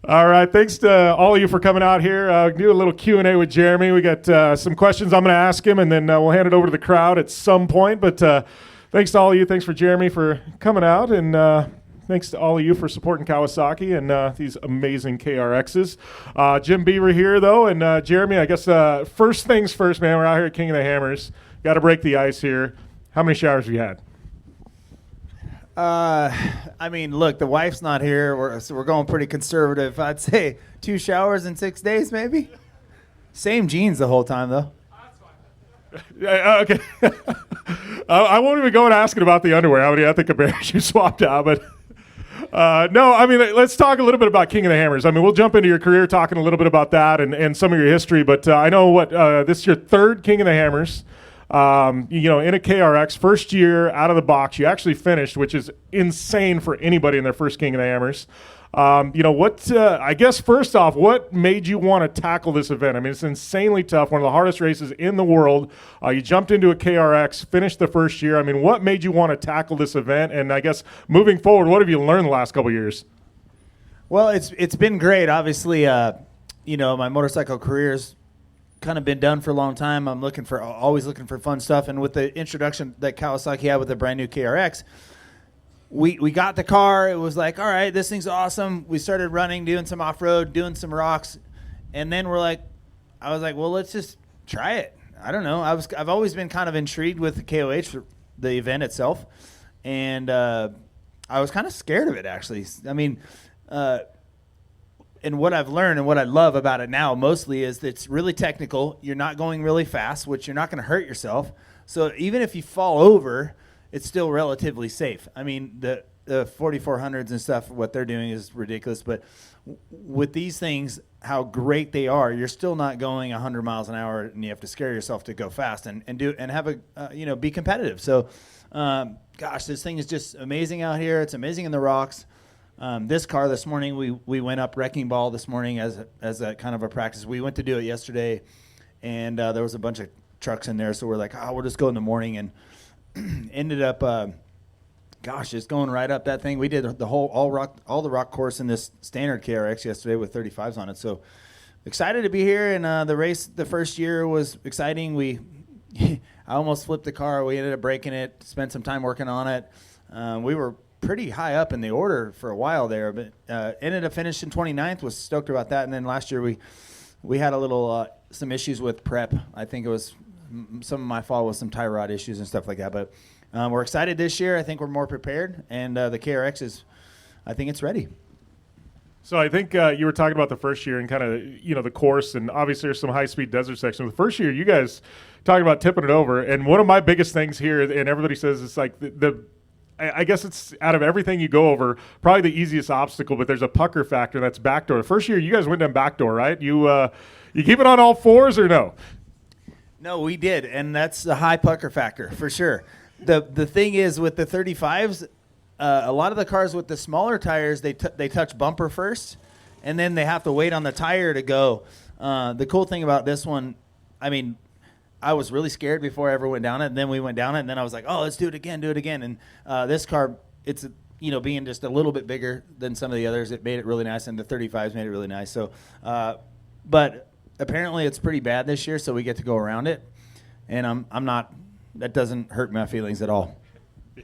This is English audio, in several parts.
All right, thanks to all of you for coming out here. Do a little Q&A with Jeremy. We got some questions I'm going to ask him, and then we'll hand it over to the crowd at some point. But thanks to all of you. Thanks for Jeremy for coming out, and thanks to all of you for supporting Kawasaki and these amazing KRXs. Jim Beaver here, though, and Jeremy, I guess first things first, man. We're out here at King of the Hammers. Got to break the ice here. How many showers have you had? I mean, look, the wife's not here, so we're going pretty conservative. I'd say 2 showers in 6 days, maybe. Same jeans the whole time, though. Okay. I won't even go and ask it about the underwear. How many ethnic pairs you swapped out, but no, I mean, let's talk a little bit about King of the Hammers. I mean, we'll jump into your career, talking a little bit about that and some of your history, but I know this is your third King of the Hammers. In a KRX, first year out of the box, you actually finished, which is insane for anybody in their first King of the Hammers. I guess first off, what made you want to tackle this event? I mean, it's insanely tough, one of the hardest races in the world. You jumped into a KRX, finished the first year. I mean, what made you want to tackle this event? And I guess moving forward, what have you learned the last couple of years? Well, it's been great. Obviously, my motorcycle career's kind of been done for a long time. I'm always looking for fun stuff. And with the introduction that Kawasaki had with the brand new KRX, we got the car. It was like, all right, this thing's awesome. We started running, doing some off-road, doing some rocks. And then I was like, well, let's just try it. I don't know. I've always been kind of intrigued with the KOH, the event itself. And I was kind of scared of it, actually. I mean, and what I've learned and what I love about it now mostly is that it's really technical. You're not going really fast, which you're not going to hurt yourself. So even if you fall over, it's still relatively safe. I mean, the 4400s and stuff, what they're doing is ridiculous. But with these things, how great they are, you're still not going 100 miles an hour, and you have to scare yourself to go fast and be competitive. So, this thing is just amazing out here. It's amazing in the rocks. This car this morning, we went up Wrecking Ball this morning as a kind of a practice. We went to do it yesterday, and there was a bunch of trucks in there, so we're like, we'll just go in the morning, and ended up, just going right up that thing. We did all the rock course in this standard KRX yesterday with 35s on it. So excited to be here, and the race the first year was exciting. I almost flipped the car. We ended up breaking it, spent some time working on it. We were pretty high up in the order for a while there, but ended up finishing 29th. Was stoked about that. And then last year we had a little some issues with prep. I think it was some of my fault with some tie rod issues and stuff like that. But we're excited this year. I think we're more prepared, and the KRX I think it's ready. So I think you were talking about the first year and kind of, the course, and obviously there's some high-speed desert sections. The first year, you guys talking about tipping it over, and one of my biggest things here, and everybody says it's like I guess it's out of everything you go over, probably the easiest obstacle, but there's a pucker factor, that's backdoor. The first year, you guys went down backdoor, right? You keep it on all fours or no? No, we did, and that's the high pucker factor for sure. The thing is with the 35s, a lot of the cars with the smaller tires, they touch bumper first, and then they have to wait on the tire to go. The cool thing about this one, I mean, I was really scared before I ever went down it, and then we went down it, and then I was like, let's do it again. And this car, it's being just a little bit bigger than some of the others, it made it really nice, and the 35s made it really nice. So, but apparently it's pretty bad this year, so we get to go around it, and I'm not. That doesn't hurt my feelings at all.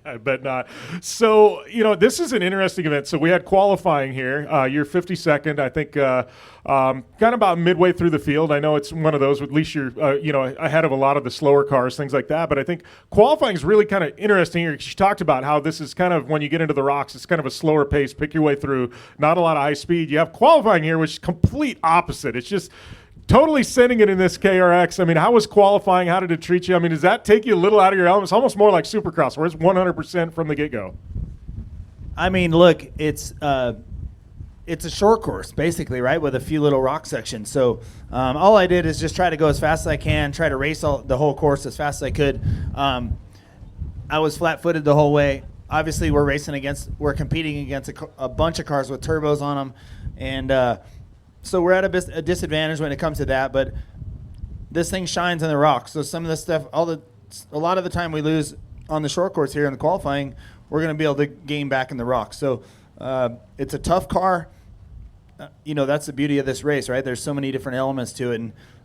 I bet not. So, this is an interesting event. So we had qualifying here. You're 52nd, I think, kind of about midway through the field. I know it's one of those, at least you're, ahead of a lot of the slower cars, things like that. But I think qualifying is really kind of interesting here. She talked about how this is kind of, when you get into the rocks, it's kind of a slower pace, pick your way through, not a lot of high speed. You have qualifying here, which is complete opposite. It's just totally sending it in this KRX. I mean, how was qualifying? How did it treat you? I mean, does that take you a little out of your element? It's almost more like Supercross, where it's 100% from the get-go. I mean, look, it's a short course, basically, right, with a few little rock sections. So all I did is just try to go as fast as I can, try to race the whole course as fast as I could. I was flat-footed the whole way. Obviously, we're competing against a bunch of cars with turbos on them, and so we're at a disadvantage when it comes to that, but this thing shines in the rocks. So some of the stuff, a lot of the time we lose on the short course here in the qualifying, we're going to be able to gain back in the rocks. So it's a tough car. that's the beauty of this race, right? There's so many different elements to it,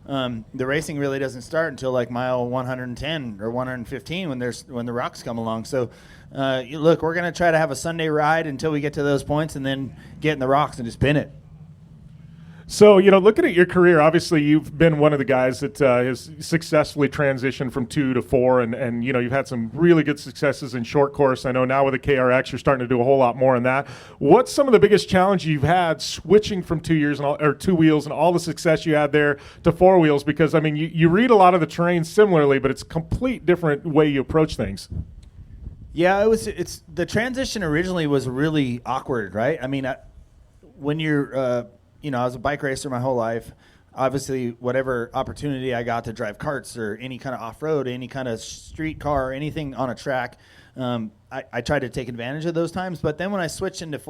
and the racing really doesn't start until like mile 110 or 115 when the rocks come along. So, look, we're gonna try to have a Sunday ride until we get to those points, and then get in the rocks and just pin it. So, looking at your career, obviously you've been one of the guys that has successfully transitioned from 2 to 4, and you've had some really good successes in short course. I know now with the KRX, you're starting to do a whole lot more in that. What's some of the biggest challenges you've had switching from 2 wheels and all the success you had there to 4 wheels? Because, I mean, you read a lot of the terrain similarly, but it's a complete different way you approach things. Yeah, it's the transition originally was really awkward, right? I mean, when you're I was a bike racer my whole life. Obviously, whatever opportunity I got to drive karts or any kind of off-road, any kind of street car, anything on a track, I tried to take advantage of those times. But then when I switched into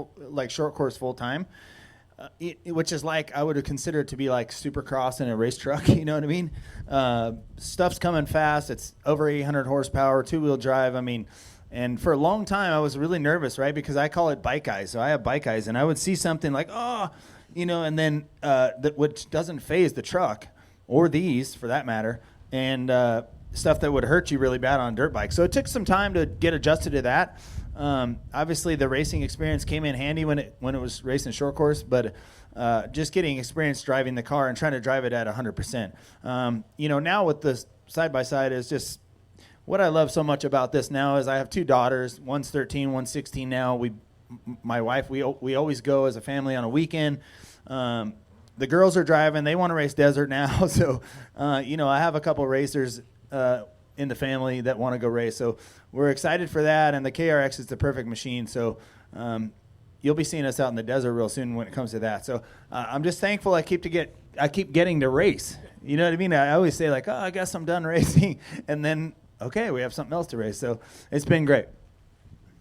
short course full time, which is like I would have considered to be like supercross in a race truck, you know what I mean? Stuff's coming fast. It's over 800 horsepower, 2-wheel drive. I mean, and for a long time I was really nervous, right? Because I call it bike eyes. So I have bike eyes, and I would see something like, and then which doesn't phase the truck or these for that matter, and stuff that would hurt you really bad on a dirt bike. So it took some time to get adjusted to that. Obviously, the racing experience came in handy when it was racing short course, but just getting experience driving the car and trying to drive it at 100%. Now with the side-by-side is just what I love so much about this now is I have 2 daughters. One's 13, one's 16 now. My wife, we always go as a family on a weekend. The girls are driving. They want to race desert now. So, I have a couple racers in the family that want to go race. So we're excited for that. And the KRX is the perfect machine. So you'll be seeing us out in the desert real soon when it comes to that. So I'm just thankful I keep getting to race. You know what I mean? I always say like, I guess I'm done racing. And then, okay, we have something else to race. So it's been great.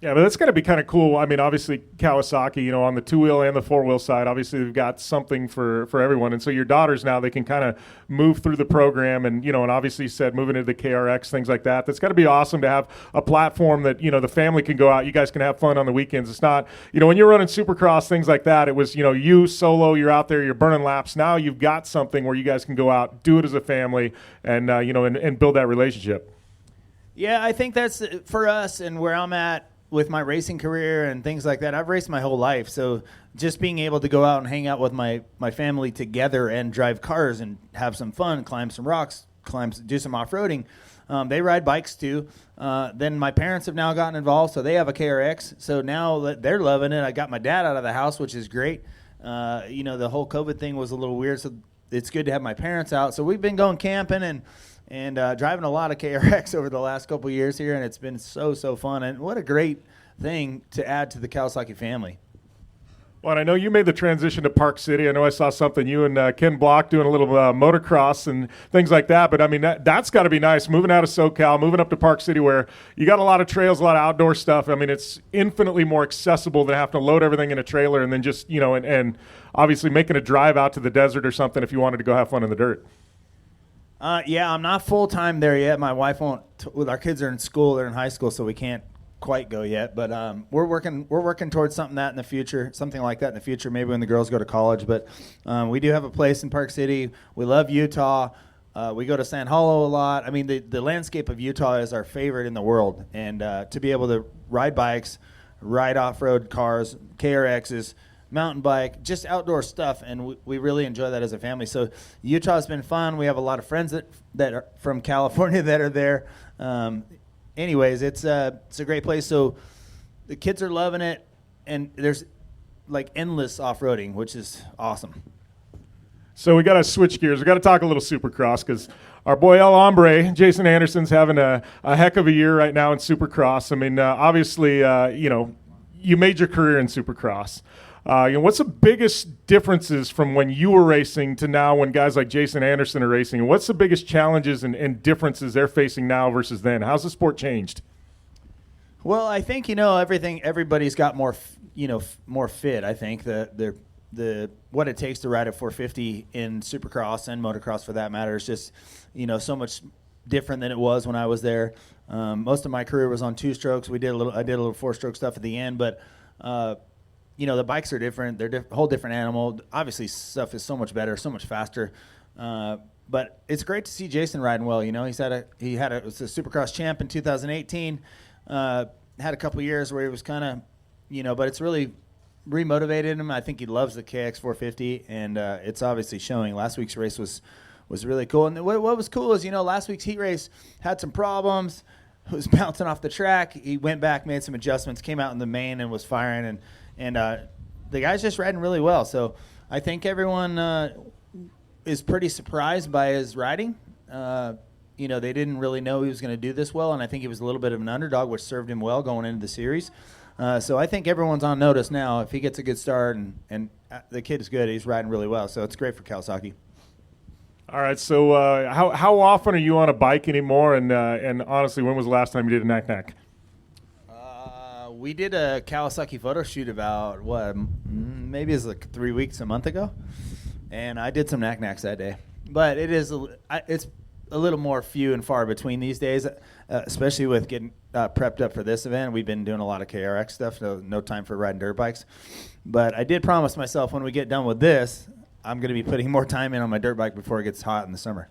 Yeah, but that's got to be kind of cool. I mean, obviously Kawasaki, on the 2-wheel and the 4-wheel side, obviously they've got something for everyone. And so your daughters now, they can kind of move through the program and, and obviously you said moving into the KRX, things like that. That's got to be awesome to have a platform that, the family can go out. You guys can have fun on the weekends. It's not, when you're running Supercross, things like that, it was, you solo, you're out there, you're burning laps. Now you've got something where you guys can go out, do it as a family and, and build that relationship. Yeah, I think that's for us and where I'm at with my racing career and things like that. I've raced my whole life. So just being able to go out and hang out with my family together and drive cars and have some fun, climb some rocks, do some off-roading. They ride bikes too. Then my parents have now gotten involved, so they have a KRX. So now they're loving it. I got my dad out of the house, which is great. The whole COVID thing was a little weird, so it's good to have my parents out. So we've been going camping and driving a lot of KRX over the last couple of years here, and it's been so fun. And what a great thing to add to the Kawasaki family. Well, and I know you made the transition to Park City. I know I saw something, you and Ken Block doing a little motocross and things like that. But, I mean, that's got to be nice, moving out of SoCal, moving up to Park City where you got a lot of trails, a lot of outdoor stuff. I mean, it's infinitely more accessible than having to load everything in a trailer and then just, and obviously making a drive out to the desert or something if you wanted to go have fun in the dirt. Yeah, I'm not full-time there yet. My wife won't. With our kids are in school, they're in high school, so we can't quite go yet. But we're working towards something like that in the future, maybe when the girls go to college. But we do have a place in Park City. We love Utah. We go to Sand Hollow a lot. I mean, the landscape of Utah is our favorite in the world. And to be able to ride bikes, ride off-road cars, KRXs, mountain bike, just outdoor stuff, and we really enjoy that as a family. So Utah's been fun. We have a lot of friends that are from California that are there. Anyways, it's a great place. So the kids are loving it, and there's like endless off-roading, which is awesome. So we got to switch gears. We got to talk a little Supercross because our boy El Hombre, Jason Anderson's having a heck of a year right now in Supercross. I mean, obviously, you made your career in Supercross. What's the biggest differences from when you were racing to now when guys like Jason Anderson are racing? And what's the biggest challenges and differences they're facing now versus then? How's the sport changed? Well, I think, everybody's got more fit. I think the what it takes to ride a 450 in Supercross and motocross for that matter is just, so much different than it was when I was there. Most of my career was on 2-strokes. I did a little 4-stroke stuff at the end, but the bikes are different. They're a whole different animal. Obviously, stuff is so much better, so much faster. But it's great to see Jason riding well. He was a Supercross champ in 2018. Had a couple years where he was kind of, but it's really remotivated him. I think he loves the KX 450, and it's obviously showing. Last week's race was really cool. And what was cool is, last week's heat race had some problems. Was bouncing off the track. He went back, made some adjustments, came out in the main and was firing, and the guy's just riding really well. So I think everyone is pretty surprised by his riding. They didn't really know he was going to do this well, and I think he was a little bit of an underdog, which served him well going into the series. So I think everyone's on notice now. If he gets a good start and the kid is good, he's riding really well. So it's great for Kawasaki. All right, so how often are you on a bike anymore? And honestly, when was the last time you did a knack-knack? We did a Kawasaki photo shoot about, maybe it was like 3 weeks, a month ago. And I did some knack-knacks that day. But it's a little more few and far between these days, especially with getting prepped up for this event. We've been doing a lot of KRX stuff, so no time for riding dirt bikes. But I did promise myself when we get done with this, I'm going to be putting more time in on my dirt bike before it gets hot in the summer.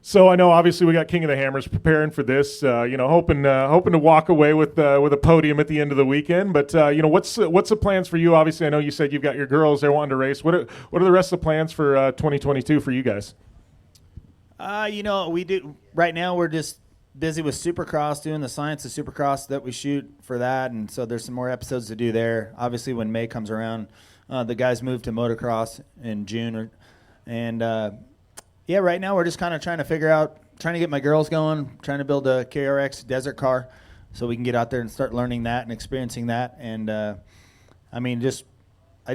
So I know obviously we got King of the Hammers preparing for this, hoping to walk away with a podium at the end of the weekend. But what's the plans for you? Obviously, I know you said you've got your girls they're wanting to race. What are the rest of the plans for 2022 for you guys? We do right now. We're just busy with Supercross, doing the science of Supercross that we shoot for that, and so there's some more episodes to do there. Obviously, when May comes around, the guys move to motocross in June, right now we're just kind of trying to get my girls going, trying to build a KRX desert car so we can get out there and start learning that and experiencing that. And I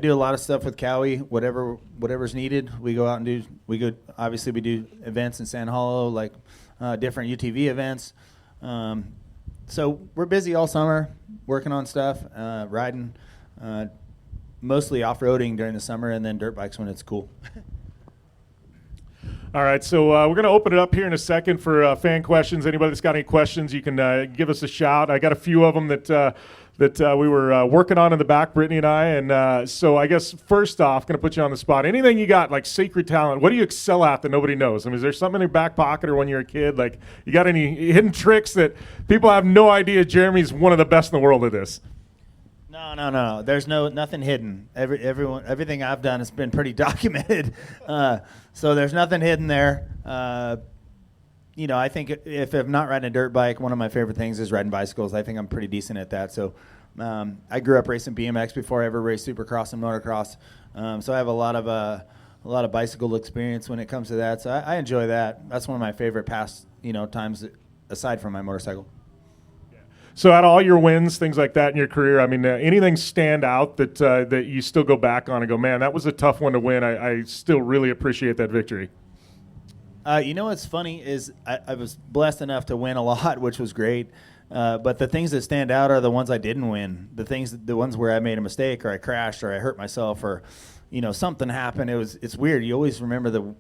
do a lot of stuff with Cowie, whatever's needed. We go out and we do events in San Hollow, like different UTV events. So we're busy all summer working on stuff, riding, mostly off-roading during the summer, and then dirt bikes when it's cool. All right, so we're going to open it up here in a second for fan questions. Anybody that's got any questions, you can give us a shout. I got a few of them that we were working on in the back, Brittany and I. And so I guess first off, going to put you on the spot. Anything you got, like secret talent, what do you excel at that nobody knows? I mean, is there something in your back pocket or when you're a kid? Like, you got any hidden tricks that people have no idea Jeremy's one of the best in the world at this? No. There's nothing hidden. Everything I've done has been pretty documented. So there's nothing hidden there. I think if I'm not riding a dirt bike, one of my favorite things is riding bicycles. I think I'm pretty decent at that. So I grew up racing BMX before I ever raced Supercross and motocross. So I have a lot of bicycle experience when it comes to that. So I enjoy that. That's one of my favorite past times aside from my motorcycle. So out of all your wins, things like that in your career, I mean, anything stand out that you still go back on and go, man, that was a tough one to win. I still really appreciate that victory. What's funny is I was blessed enough to win a lot, which was great. But the things that stand out are the ones I didn't win. The ones where I made a mistake or I crashed or I hurt myself or, something happened. It's weird. You always remember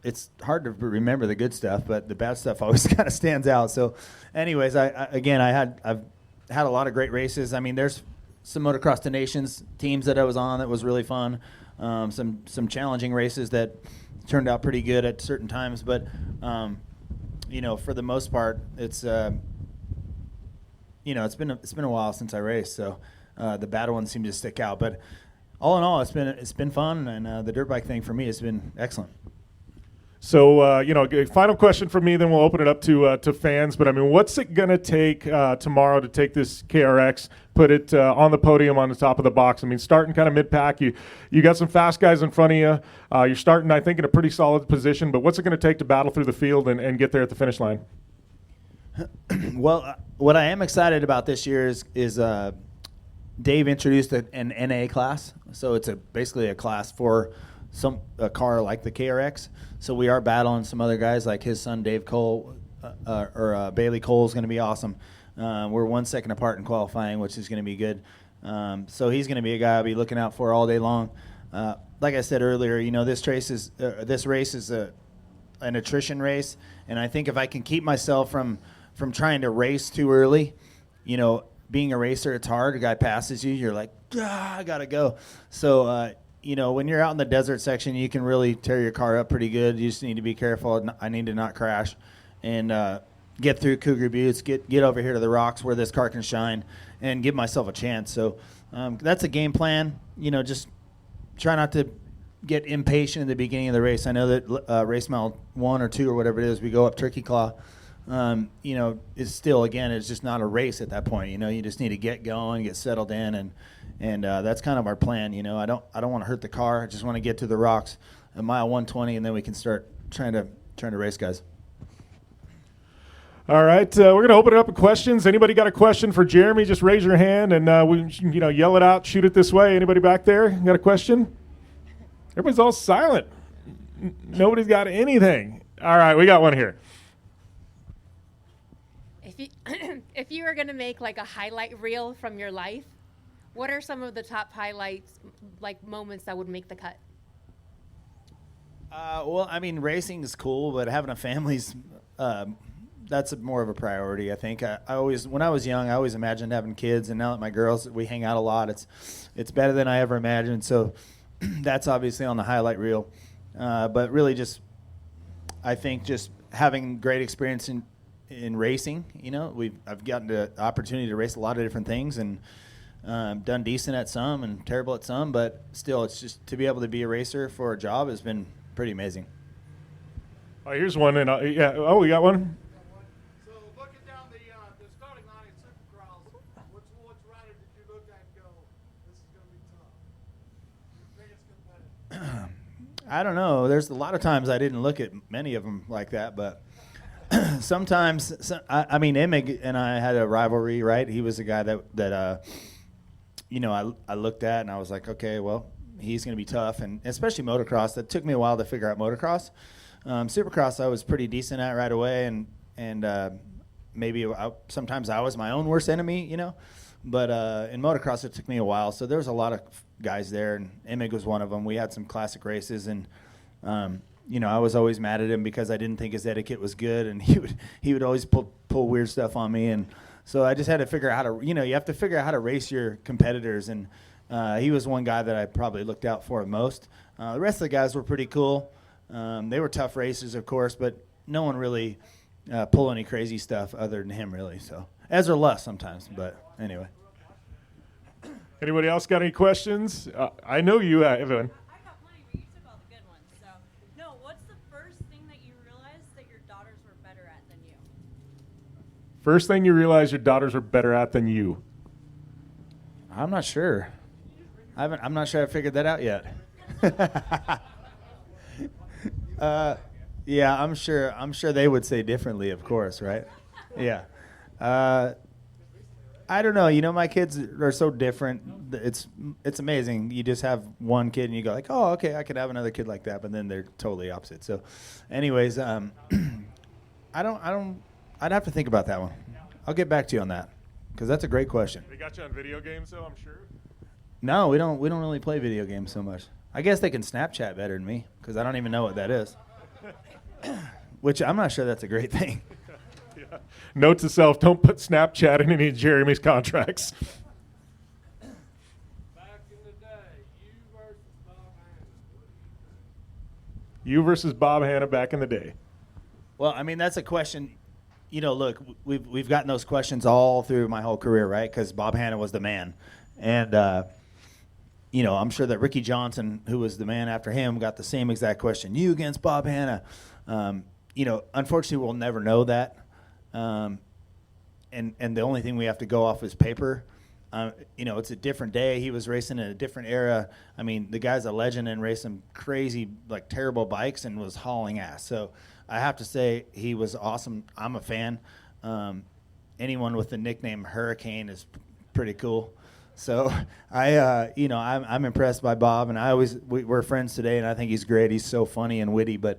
it's hard to remember the good stuff, but the bad stuff always kind of stands out. So anyways, I've had a lot of great races. I mean, there's some Motocross to Nations teams that I was on that was really fun. Some challenging races that turned out pretty good at certain times, but for the most part, it's it's been a while since I raced, so the bad ones seem to stick out. But all in all, it's been fun, and the dirt bike thing for me has been excellent. So, final question from me, then we'll open it up to fans. But, I mean, what's it going to take tomorrow to take this KRX, put it on the podium on the top of the box? I mean, starting kind of mid-pack, you got some fast guys in front of you. You're starting, I think, in a pretty solid position. But what's it going to take to battle through the field and get there at the finish line? Well, what I am excited about this year is Dave introduced an NA class. So it's basically a class for a car like the KRX. So we are battling some other guys like his son Dave Cole or Bailey Cole is going to be awesome. We're 1 second apart in qualifying, which is going to be good. So he's going to be a guy I'll be looking out for all day long. Like I said earlier, this race is an attrition race, and I think if I can keep myself from trying to race too early, being a racer, it's hard. A guy passes you, you're like, I gotta go. So when you're out in the desert section, you can really tear your car up pretty good. You just need to be careful. I need to not crash, and get through Cougar Buttes, get over here to the rocks where this car can shine, and give myself a chance. So that's a game plan. Just try not to get impatient in the beginning of the race. I know that race mile 1 or 2 or whatever it is, we go up Turkey Claw. Is still, again, it's just not a race at that point. You just need to get going, get settled in, and that's kind of our plan. I don't want to hurt the car. I just want to get to the rocks at mile 120, and then we can start trying to race guys. All right, we're going to open it up with questions. Anybody got a question for Jeremy? Just raise your hand, and we yell it out, shoot it this way. Anybody back there got a question? Everybody's all silent. Nobody's got anything. All right, we got one here. If you were going to make like a highlight reel from your life, what are some of the top highlights, like moments that would make the cut? Racing is cool, but having a family's that's more of a priority, I think. When I was young, I always imagined having kids, and now that my girls, we hang out a lot. It's better than I ever imagined. So that's obviously on the highlight reel. But really, I think just having great experience in racing. I've gotten the opportunity to race a lot of different things, and done decent at some and terrible at some. But still, it's just to be able to be a racer for a job has been pretty amazing. Oh, here's one, and we got one. So looking down the starting line at Supercross, which rider did you look at and go, this is going to be tough? Your biggest competitor? I don't know. There's a lot of times I didn't look at many of them like that, but sometimes, Emig and I had a rivalry, right? He was a guy that I looked at and I was like, okay, well, he's going to be tough, and especially motocross. That took me a while to figure out motocross. Supercross I was pretty decent at right away, and maybe sometimes I was my own worst enemy, But in motocross it took me a while, so there was a lot of guys there, and Emig was one of them. We had some classic races, and I was always mad at him because I didn't think his etiquette was good, and he would always pull weird stuff on me, and so I just had to figure out how to, you have to figure out how to race your competitors, and he was one guy that I probably looked out for most. The rest of the guys were pretty cool. They were tough racers, of course, but no one really pull any crazy stuff other than him, really. So Ezra Luss sometimes, but anyway. Anybody else got any questions? I know you, Evan. I got plenty, but you took all the good ones. So, no, what's the first thing that you realized that your daughters were better at than you? First thing you realize your daughters are better at than you? I'm not sure. I'm not sure I figured that out yet. Yeah, I'm sure they would say differently, of course, right? Yeah. I don't know. My kids are so different. It's amazing. You just have one kid and you go like, oh, okay, I could have another kid like that, but then they're totally opposite. So, anyways, I'd have to think about that one. I'll get back to you on that because that's a great question. They got you on video games, though, I'm sure. No, we don't really play video games so much. I guess they can Snapchat better than me because I don't even know what that is. Which I'm not sure that's a great thing. Yeah. Note to self, don't put Snapchat in any of Jeremy's contracts. Back in the day, you versus Bob Hanna. What do you think? You versus Bob Hanna back in the day. Well, that's a question. Look, we've gotten those questions all through my whole career, right? Because Bob Hanna was the man. And, I'm sure that Ricky Johnson, who was the man after him, got the same exact question. You against Bob Hanna. Unfortunately, we'll never know that. And the only thing we have to go off is paper. It's a different day. He was racing in a different era. The guy's a legend and raced some crazy, like terrible bikes and was hauling ass. So I have to say he was awesome. I'm a fan. Anyone with the nickname Hurricane is pretty cool. So I'm impressed by Bob, and we're friends today, and I think he's great. He's so funny and witty, but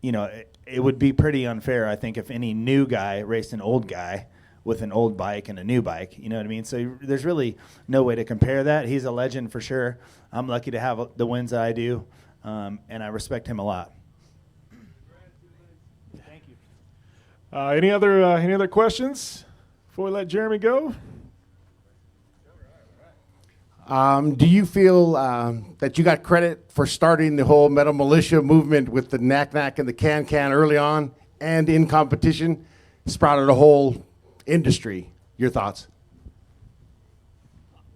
it would be pretty unfair, I think, if any new guy raced an old guy with an old bike and a new bike. You know what I mean? So there's really no way to compare that. He's a legend for sure. I'm lucky to have the wins that I do, and I respect him a lot. Thank you. Any other questions before we let Jeremy go? Do you feel that you got credit for starting the whole metal militia movement with the knack-knack and the can-can early on and in competition? Sprouted a whole industry. Your thoughts?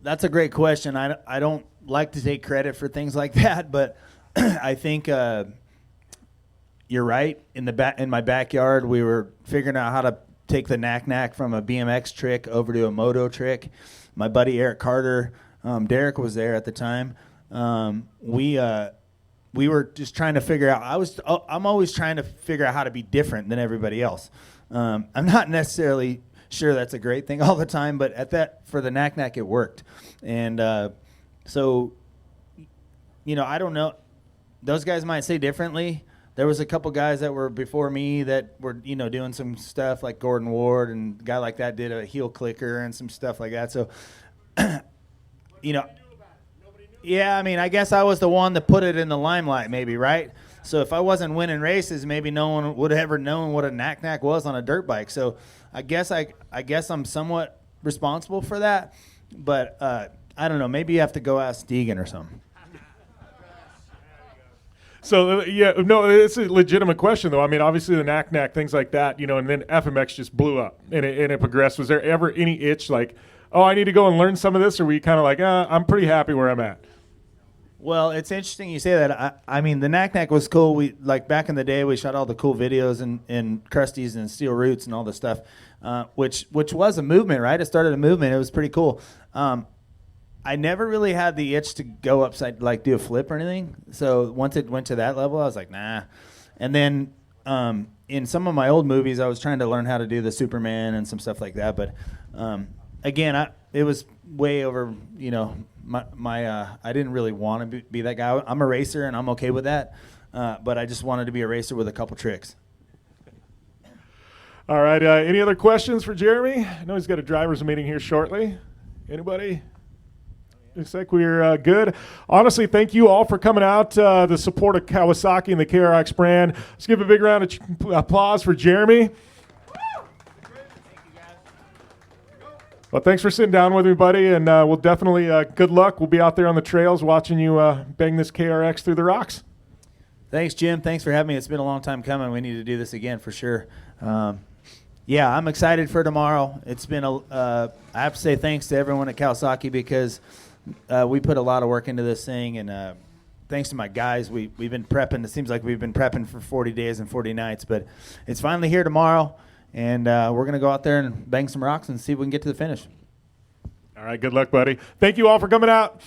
That's a great question. I don't like to take credit for things like that, but I think you're right. In my backyard, we were figuring out how to take the knack-knack from a BMX trick over to a moto trick. My buddy Eric Carter, Derek was there at the time. We were just trying to figure out. I'm always trying to figure out how to be different than everybody else. I'm not necessarily sure that's a great thing all the time, but for the knack-knack it worked. And so, I don't know. Those guys might say differently. There was a couple guys that were before me that were, doing some stuff like Gordon Ward, and a guy like that did a heel clicker and some stuff like that. So, yeah, I guess I was the one that put it in the limelight maybe, right? So if I wasn't winning races, maybe no one would have ever known what a knack-knack was on a dirt bike. So I guess I'm somewhat responsible for that. But I don't know. Maybe you have to go ask Deegan or something. So, it's a legitimate question, though. Obviously the knack-knack, things like that, and then FMX just blew up and it progressed. Was there ever any itch like, oh, I need to go and learn some of this? Or were you kind of like, I'm pretty happy where I'm at? Well, it's interesting you say that. The knack-knack was cool. We back in the day, we shot all the cool videos in Krusty's and Steel Roots and all this stuff, which was a movement, right? It started a movement. It was pretty cool. I never really had the itch to go upside, do a flip or anything. So once it went to that level, I was like, nah. And then in some of my old movies, I was trying to learn how to do the Superman and some stuff like that. But again, it was way over, I didn't really want to be that guy. I'm a racer, and I'm okay with that. But I just wanted to be a racer with a couple tricks. All right. Any other questions for Jeremy? I know he's got a driver's meeting here shortly. Anybody? Looks like we're good. Honestly, thank you all for coming out to support of Kawasaki and the KRX brand. Let's give a big round of applause for Jeremy. Well, thanks for sitting down with me, buddy, and we'll definitely, good luck. We'll be out there on the trails watching you bang this KRX through the rocks. Thanks, Jim. Thanks for having me. It's been a long time coming. We need to do this again for sure. Yeah, I'm excited for tomorrow. It's been I have to say thanks to everyone at Kawasaki because we put a lot of work into this thing, and thanks to my guys, we've been prepping. It seems like we've been prepping for 40 days and 40 nights, but it's finally here tomorrow, and we're going to go out there and bang some rocks and see if we can get to the finish. All right, good luck, buddy. Thank you all for coming out.